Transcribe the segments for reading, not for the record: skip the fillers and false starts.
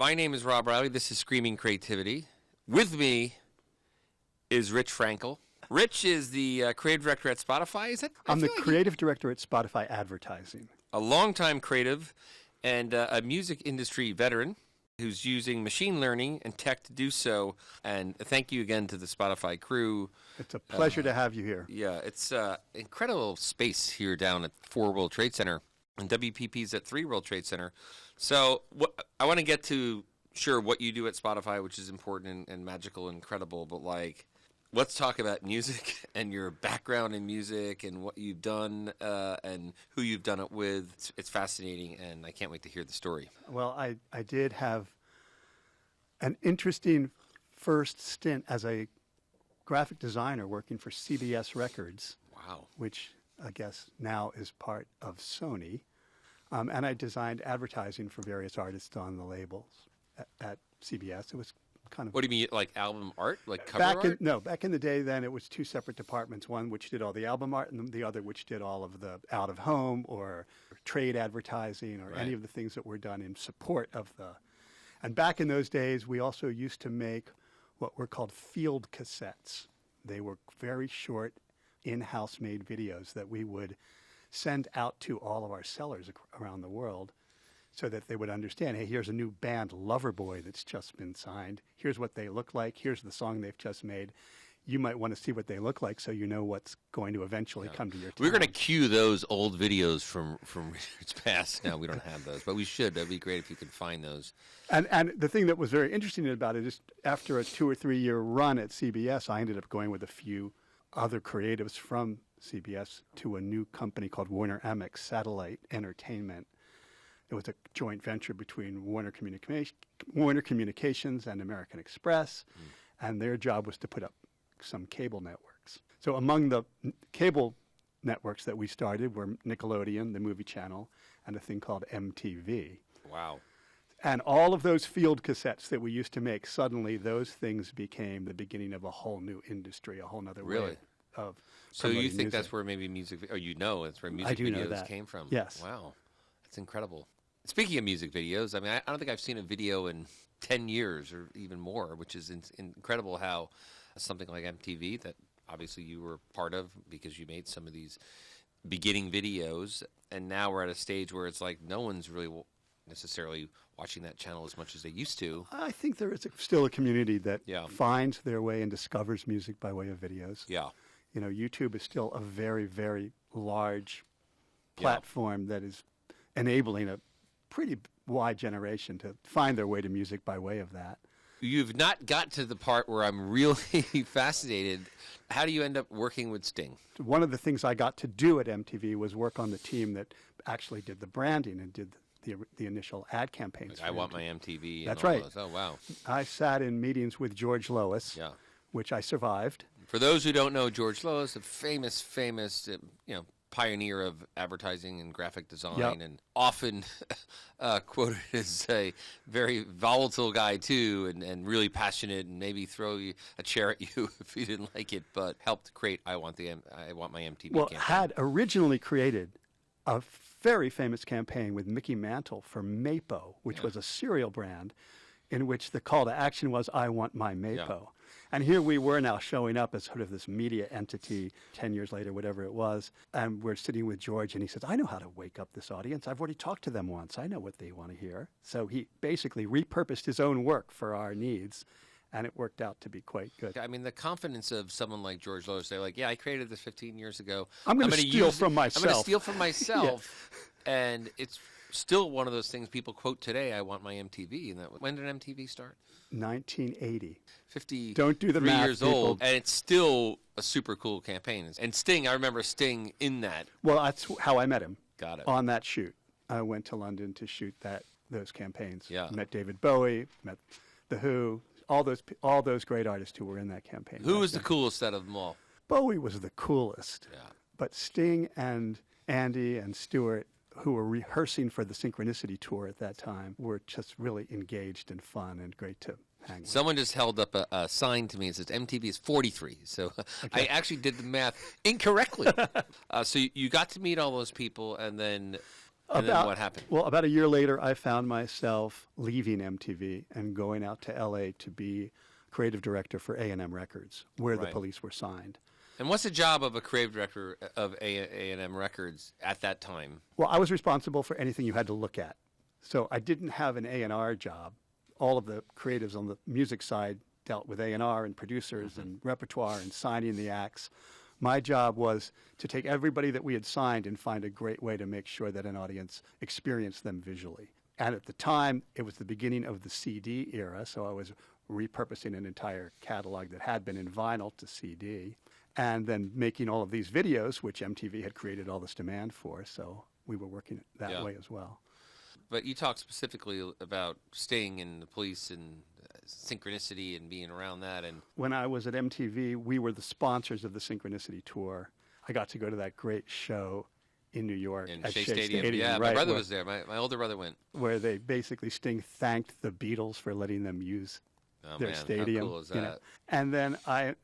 My name is Rob Reilly. This is Screaming Creativity. With me is Rich Frankel. Rich is the creative director at Spotify, is it? I'm the creative director at Spotify Advertising. A longtime creative and a music industry veteran who's using machine learning and tech to do so. And thank you again to the Spotify crew. It's a pleasure to have you here. Yeah, it's incredible space here down at 4 World Trade Center. And WPP's at 3 World Trade Center. So I want to get to, sure, what you do at Spotify, which is important and magical and incredible. But, let's talk about music and your background in music and what you've done and who you've done it with. It's fascinating, and I can't wait to hear the story. Well, I did have an interesting first stint as a graphic designer working for CBS Records. Wow. Which I guess now is part of Sony. And I designed advertising for various artists on the labels at CBS. It was kind of... What do you mean, like album art? Like cover art? Back in the day then it was two separate departments, one which did all the album art and the other which did all of the out-of-home or trade advertising or any of the things that were done in support of the... And back in those days, we also used to make what were called field cassettes. They were very short, in-house made videos that we would send out to all of our sellers around the world so that they would understand, hey, here's a new band, Loverboy, that's just been signed. Here's what they look like. Here's the song they've just made. You might want to see what they look like so you know what's going to eventually come to your town. We're going to cue those old videos from Richard's past. No, we don't have those, but we should. That'd be great if you could find those. And the thing that was very interesting about it is after a 2 or 3 year run at CBS, I ended up going with a few other creatives from CBS to a new company called Warner Amex Satellite Entertainment. It was a joint venture between Warner Communications and American Express, and their job was to put up some cable networks. So among the cable networks that we started were Nickelodeon, the movie channel, and a thing called MTV. Wow. And all of those field cassettes that we used to make, suddenly those things became the beginning of a whole new industry, a whole nother way of So you think music. that's where maybe music, or that's where music I do know videos that. came from? Yes. Wow. That's incredible. Speaking of music videos, I mean, I don't think I've seen a video in 10 years or even more, which is incredible how something like MTV, that obviously you were part of because you made some of these beginning videos, and now we're at a stage where it's like no one's really necessarily watching that channel as much as they used to. I think there is still a community that Yeah. finds their way and discovers music by way of videos. Yeah. You know, YouTube is still a very, very large platform that is enabling a pretty wide generation to find their way to music by way of that. You've not got to the part where I'm really fascinated. How do you end up working with Sting? One of the things I got to do at MTV was work on the team that actually did the branding and did the initial ad campaigns. Like, I want my MTV. That's and all right. Those. Oh, wow. I sat in meetings with George Lois, which I survived. For those who don't know, George Lois, a famous, pioneer of advertising and graphic design, and often quoted as a very volatile guy too, and really passionate, and maybe throw a chair at you if you didn't like it, but helped create I Want My MTV campaign. Had originally created a very famous campaign with Mickey Mantle for Mapo, which was a cereal brand, in which the call to action was I want my Mapo. Yeah. And here we were now showing up as sort of this media entity 10 years later, whatever it was. And we're sitting with George, and he says, I know how to wake up this audience. I've already talked to them once. I know what they want to hear. So he basically repurposed his own work for our needs, and it worked out to be quite good. I mean, the confidence of someone like George Lois, they're like, I created this 15 years ago. I'm going to steal from myself. I'm going to steal from myself. And it's still one of those things people quote today, I want my MTV. And when did MTV start? 1980. 50. Don't do the math, years people. old, and it's still a super cool campaign. And Sting, I remember Sting in that. Well, that's how I met him. Got it. On that shoot. I went to London to shoot those campaigns. Yeah. Met David Bowie, met The Who, all those great artists who were in that campaign. Who was the coolest out of them all? Bowie was the coolest. Yeah. But Sting and Andy and Stewart, who were rehearsing for the Synchronicity tour at that time, were just really engaged and fun and great to hang with. Someone just held up a sign to me and says MTV is 43. So I actually did the math incorrectly. So you got to meet all those people, and then And then what happened? Well, about a year later, I found myself leaving MTV and going out to LA to be creative director for A&M Records, where the Right. Police were signed. And what's the job of a creative director of A&M Records at that time? Well, I was responsible for anything you had to look at. So I didn't have an A&R job. All of the creatives on the music side dealt with A&R and producers and repertoire and signing the acts. My job was to take everybody that we had signed and find a great way to make sure that an audience experienced them visually. And at the time, it was the beginning of the CD era, so I was repurposing an entire catalog that had been in vinyl to CD, and then making all of these videos, which MTV had created all this demand for, so we were working it that way as well. But you talk specifically about staying in the Police and synchronicity and being around that. And when I was at MTV, we were the sponsors of the Synchronicity Tour. I got to go to that great show in New York in at Shea Shea Stadium. Yeah, right, my brother was there. My older brother went. Where they basically Sting thanked the Beatles for letting them use their stadium. How cool is that? And then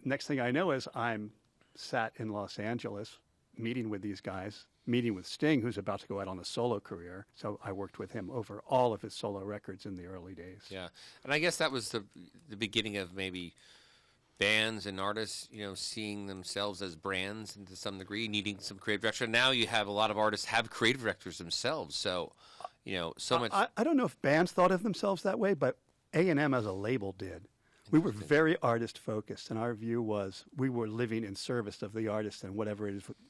next thing I know is I'm sat in Los Angeles meeting with these guys, meeting with Sting, who's about to go out on a solo career. So I worked with him over all of his solo records in the early days. Yeah, and I guess that was the beginning of maybe bands and artists, seeing themselves as brands and to some degree, needing some creative direction. Now you have a lot of artists have creative directors themselves. So, so much. I don't know if bands thought of themselves that way, but A&M as a label did. We were very artist-focused, and our view was we were living in service of the artist and whatever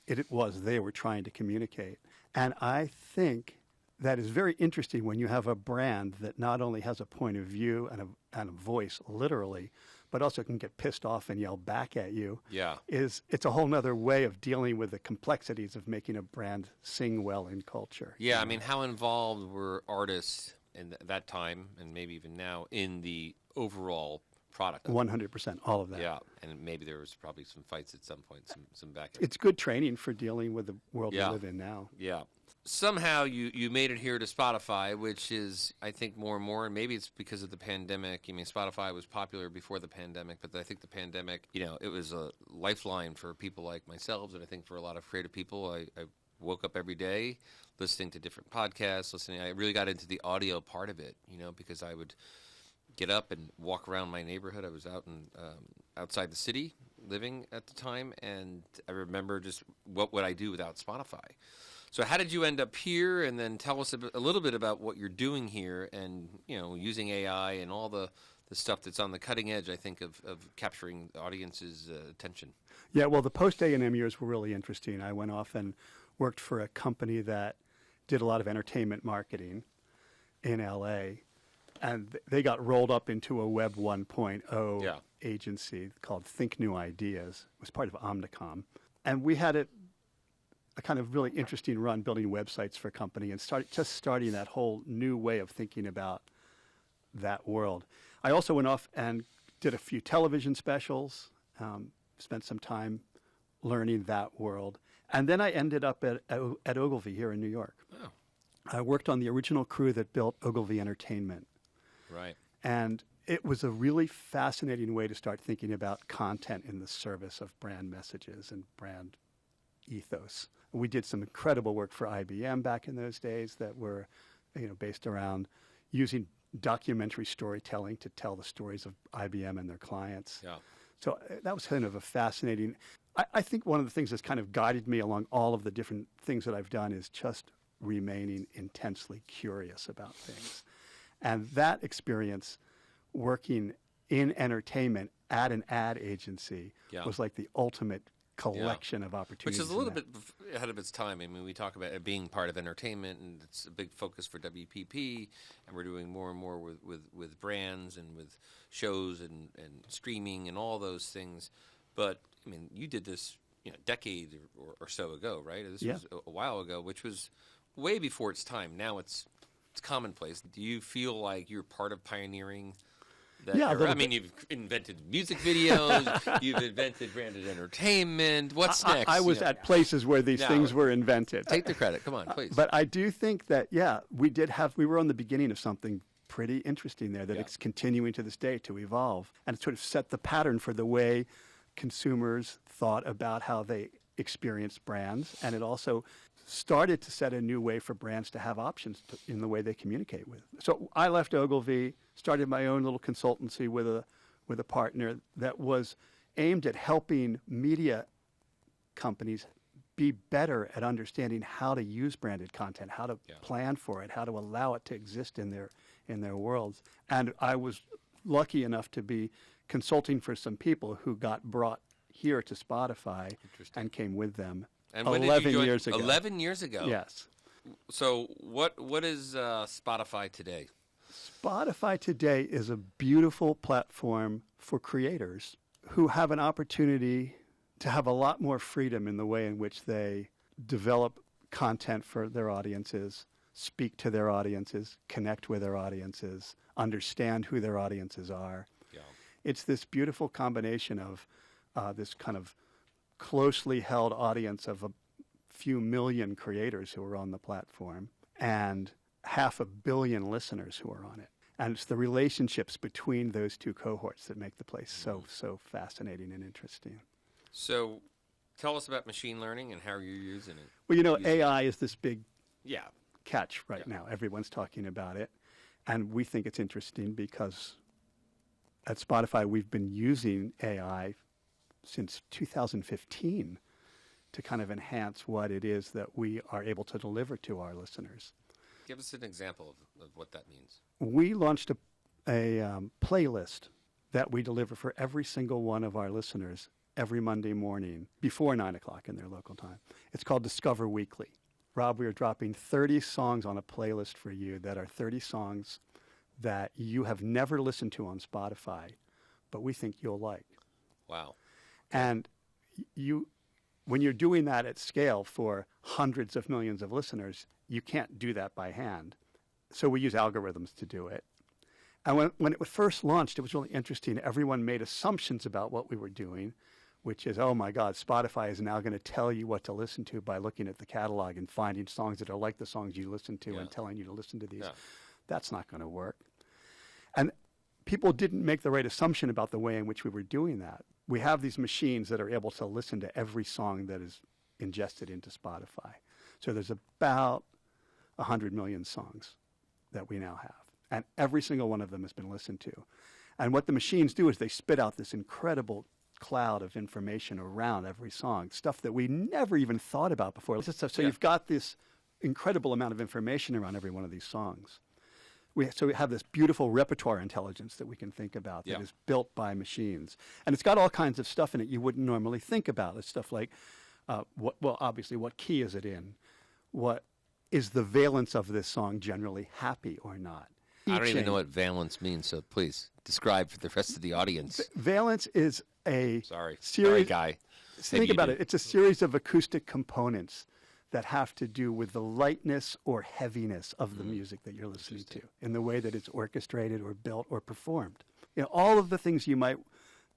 it was they were trying to communicate. And I think that is very interesting when you have a brand that not only has a point of view and a voice, literally, but also can get pissed off and yell back at you. Yeah. It's a whole other way of dealing with the complexities of making a brand sing well in culture. Yeah, I mean, how involved were artists in that time, and maybe even now, in the overall product? 100%, all of that. Yeah, and maybe there was probably some fights at some point, some back. It's good training for dealing with the world we live in now. Yeah. Somehow you made it here to Spotify, which is, I think, more and more, and maybe it's because of the pandemic. I mean, Spotify was popular before the pandemic, but I think the pandemic, it was a lifeline for people like myself, and I think for a lot of creative people. I woke up every day listening to different podcasts, I really got into the audio part of it, because I would get up and walk around my neighborhood. I was outside the city living at the time, and I remember just what would I do without Spotify. So how did you end up here? And then tell us a little bit about what you're doing here and, using AI and all the stuff that's on the cutting edge, I think, of capturing the audience's attention. Yeah, well, the post-A&M years were really interesting. I went off and worked for a company that did a lot of entertainment marketing in L.A., and they got rolled up into a Web 1.0 agency called Think New Ideas. It was part of Omnicom. And we had a kind of really interesting run building websites for a company and starting that whole new way of thinking about that world. I also went off and did a few television specials, spent some time learning that world. And then I ended up at Ogilvy here in New York. Oh. I worked on the original crew that built Ogilvy Entertainment. Right. And it was a really fascinating way to start thinking about content in the service of brand messages and brand ethos. We did some incredible work for IBM back in those days that were, based around using documentary storytelling to tell the stories of IBM and their clients. Yeah. So that was kind of a fascinating. I think one of the things that's kind of guided me along all of the different things that I've done is just remaining intensely curious about things. And that experience working in entertainment at an ad agency was like the ultimate collection of opportunities. Which is a little bit ahead of its time. I mean, we talk about it being part of entertainment, and it's a big focus for WPP, and we're doing more and more with brands and with shows and streaming and all those things. But, I mean, you did this a decade or so ago, right? This was a while ago, which was way before its time. Now it's commonplace. Do you feel like you're part of pioneering that era? I mean, you've invented music videos, you've invented branded entertainment. What's next? I was at places where these things were invented. Take the credit. Come on, please. But I do think that, we were on the beginning of something pretty interesting there that it's continuing to this day to evolve. And it sort of set the pattern for the way consumers thought about how they experienced brands. And it also started to set a new way for brands to have options in the way they communicate with. So I left Ogilvy, started my own little consultancy with a partner that was aimed at helping media companies be better at understanding how to use branded content, how to plan for it, how to allow it to exist in their worlds. And I was lucky enough to be consulting for some people who got brought here to Spotify and came with them. And 11 years ago. 11 years ago. Yes. So what is Spotify today? Spotify today is a beautiful platform for creators who have an opportunity to have a lot more freedom in the way in which they develop content for their audiences, speak to their audiences, connect with their audiences, understand who their audiences are. Yeah. It's this beautiful combination of this kind of closely held audience of a few million creators who are on the platform and 500 million listeners who are on it. And it's the relationships between those two cohorts that make the place so fascinating and interesting. So tell us about machine learning and how you're using it. Well, AI is this big catch right now. Everyone's talking about it. And we think it's interesting because at Spotify, we've been using AI since 2015 to kind of enhance what it is that we are able to deliver to our listeners. Give us an example of what that means. We launched a playlist that we deliver for every single one of our listeners every Monday morning before 9 o'clock in their local time. It's called Discover Weekly. Rob, we are dropping 30 songs on a playlist for you that are 30 songs that you have never listened to on Spotify, but we think you'll like. Wow. And when you're doing that at scale for hundreds of millions of listeners, you can't do that by hand. So we use algorithms to do it. And when it was first launched, it was really interesting. Everyone made assumptions about what we were doing, which is, oh my God, Spotify is now going to tell you what to listen to by looking at the catalog and finding songs that are like the songs you listen to and telling you to listen to these. Yeah. That's not going to work. And people didn't make the right assumption about the way in which we were doing that. We have these machines that are able to listen to every song that is ingested into Spotify. So there's about 100 million songs that we now have. And every single one of them has been listened to. And what the machines do is they spit out this incredible cloud of information around every song, stuff that we never even thought about before. So you've got this incredible amount of information around every one of these songs. So we have this beautiful repertoire intelligence that we can think about that is built by machines. And it's got all kinds of stuff in it you wouldn't normally think about. It's stuff like, obviously, what key is it in? What is the valence of this song generally happy or not? I don't even know what valence means, so please describe for the rest of the audience. Valence is a series. Sorry, guy. Think about it. It's a series of acoustic components that have to do with the lightness or heaviness of the music that you're listening to in the way that it's orchestrated or built or performed. All of the things you might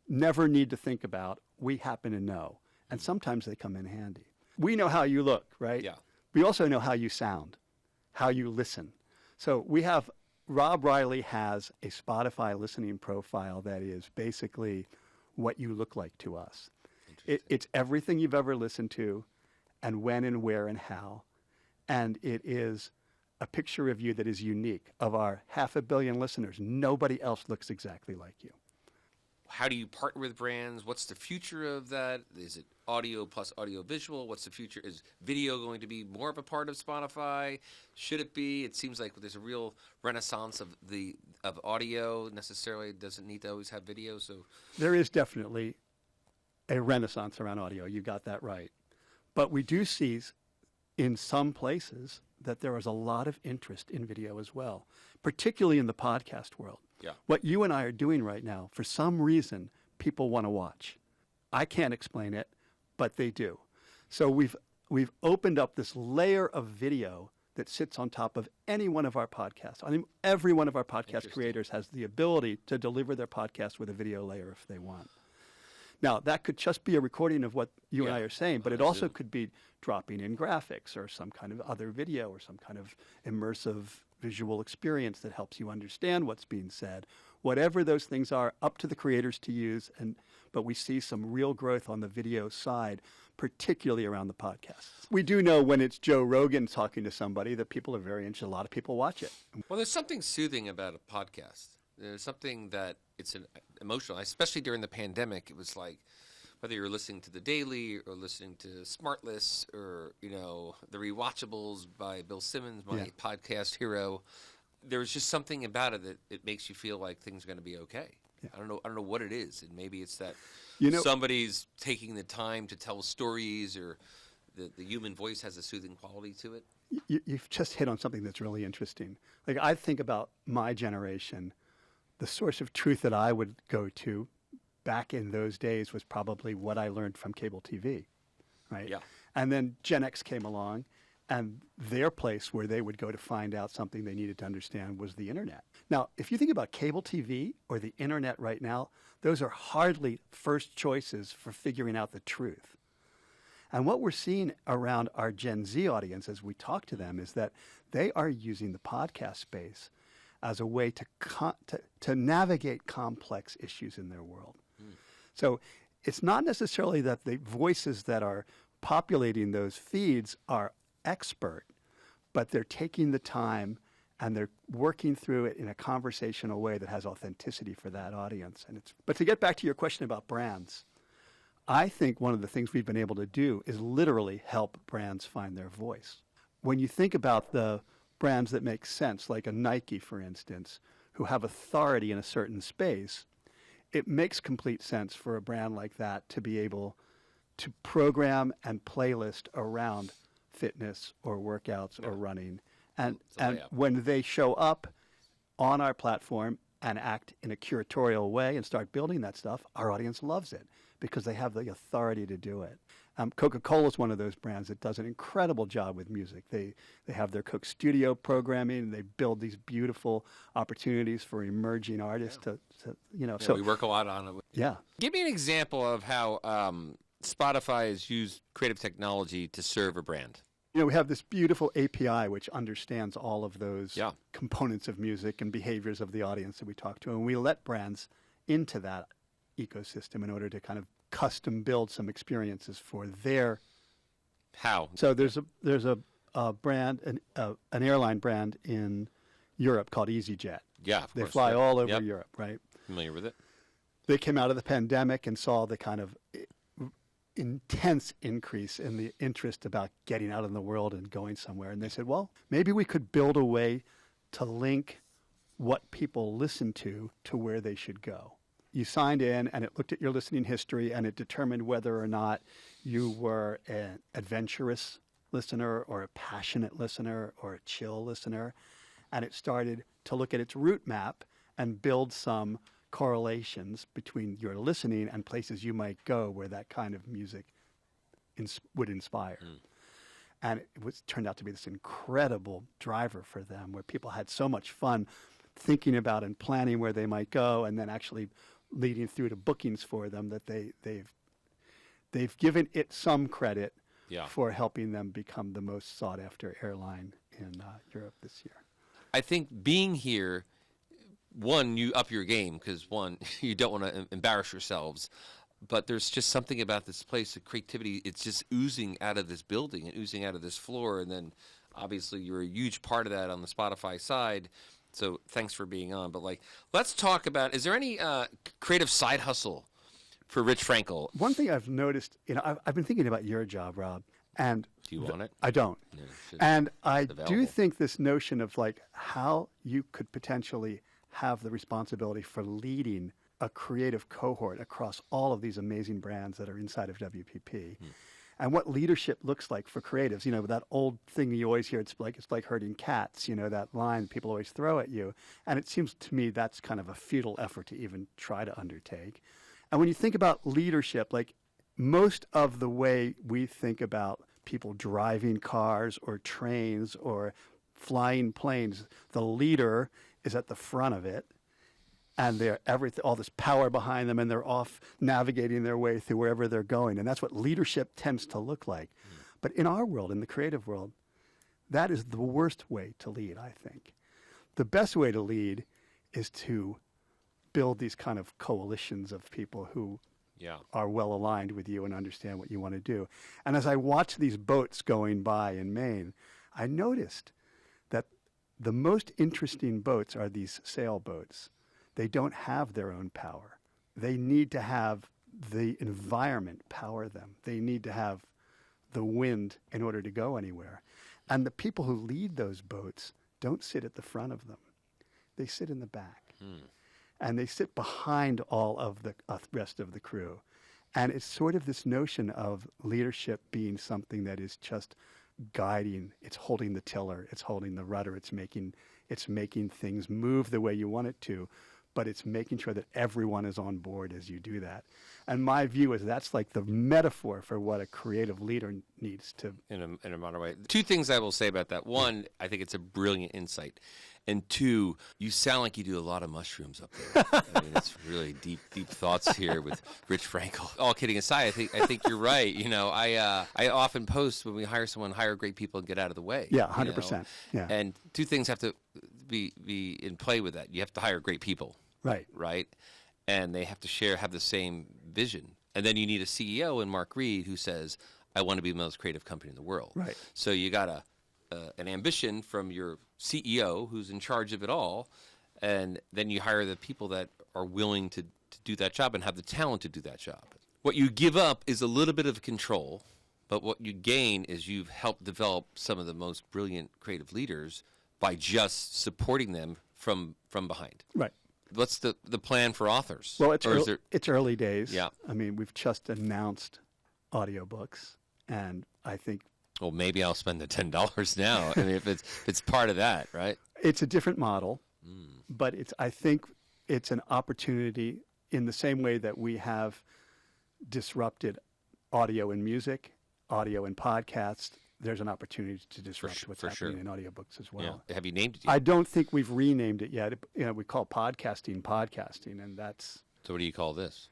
never need to think about, we happen to know. And sometimes they come in handy. We know how you look, right? Yeah. We also know how you sound, how you listen. So Rob Reilly has a Spotify listening profile that is basically what you look like to us. It's everything you've ever listened to, and when and where and how. And it is a picture of you that is unique. Of our 500 million listeners, nobody else looks exactly like you. How do you partner with brands? What's the future of that? Is it audio plus audio visual? What's the future? Is video going to be more of a part of Spotify? Should it be? It seems like there's a real renaissance of audio. Necessarily it doesn't need to always have video. So there is definitely a renaissance around audio. You got that right. But we do see in some places that there is a lot of interest in video as well, particularly in the podcast world. Yeah. What you and I are doing right now, for some reason, people want to watch. I can't explain it, but they do. So we've opened up this layer of video that sits on top of any one of our podcasts. I mean, every one of our podcast creators has the ability to deliver their podcast with a video layer if they want. Now, that could just be a recording of what you and Yeah. I are saying, but it also could be dropping in graphics or some kind of other video or some kind of immersive visual experience that helps you understand what's being said. Whatever those things are, up to the creators to use. But we see some real growth on the video side, particularly around the podcasts. We do know when it's Joe Rogan talking to somebody that people are very interested. A lot of people watch it. Well, there's something soothing about a podcast. There's something that it's an emotional, especially during the pandemic. It was like whether you're listening to The Daily or listening to Smartless or, The Rewatchables by Bill Simmons, my podcast hero. There's just something about it that it makes you feel like things are going to be okay. Yeah. I don't know what it is, and maybe it's that somebody's taking the time to tell stories, or the human voice has a soothing quality to it. You've just hit on something that's really interesting. Like, I think about my generation. The source of truth that I would go to back in those days was probably what I learned from cable TV, right? Yeah. And then Gen X came along, and their place where they would go to find out something they needed to understand was the internet. Now, if you think about cable TV or the internet right now, those are hardly first choices for figuring out the truth. And what we're seeing around our Gen Z audience as we talk to them is that they are using the podcast space as a way to navigate complex issues in their world. So it's not necessarily that the voices that are populating those feeds are expert, but they're taking the time and they're working through it in a conversational way that has authenticity for that audience. But to get back to your question about brands, I think one of the things we've been able to do is literally help brands find their voice. When you think about the brands that make sense, like a Nike, for instance, who have authority in a certain space, it makes complete sense for a brand like that to be able to program and playlist around fitness or workouts or running. And when they show up on our platform and act in a curatorial way and start building that stuff, our audience loves it because they have the authority to do it. Coca-Cola is one of those brands that does an incredible job with music. They have their Coke Studio programming, and they build these beautiful opportunities for emerging artists So we work a lot on it. Yeah. Give me an example of how Spotify has used creative technology to serve a brand. We have this beautiful API which understands all of those components of music and behaviors of the audience that we talk to, and we let brands into that ecosystem in order to kind of custom build some experiences for their. How? So there's a brand, an airline brand in Europe called EasyJet. Yeah, of they course. fly all over Europe, right? Familiar with it. They came out of the pandemic and saw the kind of intense increase in the interest about getting out in the world and going somewhere. And they said, well, maybe we could build a way to link what people listen to where they should go. You signed in, and it looked at your listening history, and it determined whether or not you were an adventurous listener or a passionate listener or a chill listener. And it started to look at its route map and build some correlations between your listening and places you might go where that kind of music would inspire. And it turned out to be this incredible driver for them, where people had so much fun thinking about and planning where they might go, and then actually leading through to bookings for them, that they've given it some credit for helping them become the most sought after airline in Europe this year. I think being here, one, you up your game because, one, you don't want to embarrass yourselves. But there's just something about this place, the creativity, it's just oozing out of this building and oozing out of this floor. And then, obviously, you're a huge part of that on the Spotify side. So thanks for being on. But, let's talk about, is there any creative side hustle for Rich Frankel? One thing I've noticed, I've been thinking about your job, Rob. And do you want it? I don't. No, and I do think this notion of how you could potentially have the responsibility for leading a creative cohort across all of these amazing brands that are inside of WPP. And what leadership looks like for creatives. That old thing you always hear, it's like herding cats, that line people always throw at you. And it seems to me that's kind of a futile effort to even try to undertake. And when you think about leadership, most of the way we think about people driving cars or trains or flying planes, the leader is at the front of it, and they're all this power behind them, and they're off navigating their way through wherever they're going. And that's what leadership tends to look like. But in our world, in the creative world, that is the worst way to lead, I think. The best way to lead is to build these kind of coalitions of people who are well aligned with you and understand what you want to do. And as I watched these boats going by in Maine, I noticed that the most interesting boats are these sailboats. They don't have their own power. They need to have the environment power them. They need to have the wind in order to go anywhere. And the people who lead those boats don't sit at the front of them. They sit in the back. And they sit behind all of the rest of the crew. And it's sort of this notion of leadership being something that is just guiding. It's holding the tiller. It's holding the rudder. It's making things move the way you want it to. But it's making sure that everyone is on board as you do that. And my view is that's like the metaphor for what a creative leader needs to. In a modern way. Two things I will say about that. One, I think it's a brilliant insight. And two, you sound like you do a lot of mushrooms up there. I mean, it's really deep thoughts here with Rich Frankel. All kidding aside, I think you're right. You know, I often post when we hire someone, hire great people and get out of the way. Yeah, 100%. Yeah. And two things have to be in play with that. You have to hire great people. Right. And they have to have the same vision. And then you need a CEO in Mark Reed who says, I want to be the most creative company in the world. Right. So you got an ambition from your CEO who's in charge of it all, and then you hire the people that are willing to do that job and have the talent to do that job. What you give up is a little bit of control, but what you gain is you've helped develop some of the most brilliant creative leaders by just supporting them from behind. Right. What's the plan for authors? Well, it's early days. Yeah. I mean, we've just announced audiobooks, and I think. Well, maybe I'll spend the $10 now. I mean, if it's part of that, right? It's a different model, but I think it's an opportunity in the same way that we have disrupted audio and music, audio and podcasts. There's an opportunity to disrupt what's happening in audiobooks as well. Yeah. Have you named it yet? I don't think we've renamed it yet. We call podcasting, and that's. So what do you call this?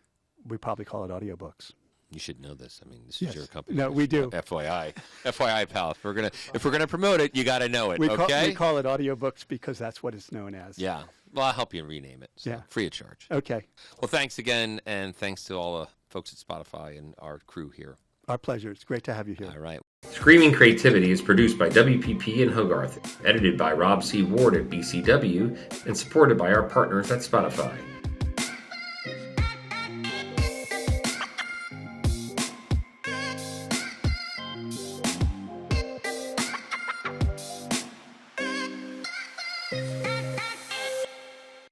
We probably call it audiobooks. You should know this. I mean, this is your company. No, we do. FYI, pal. If we're gonna promote it, you got to know it. We okay. Call it audiobooks because that's what it's known as. Yeah. Well, I'll help you rename it. So free of charge. Okay. Well, thanks again, and thanks to all the folks at Spotify and our crew here. Our pleasure. It's great to have you here. All right. Screaming Creativity is produced by WPP in Hogarth, edited by Rob C. Ward at BCW, and supported by our partners at Spotify.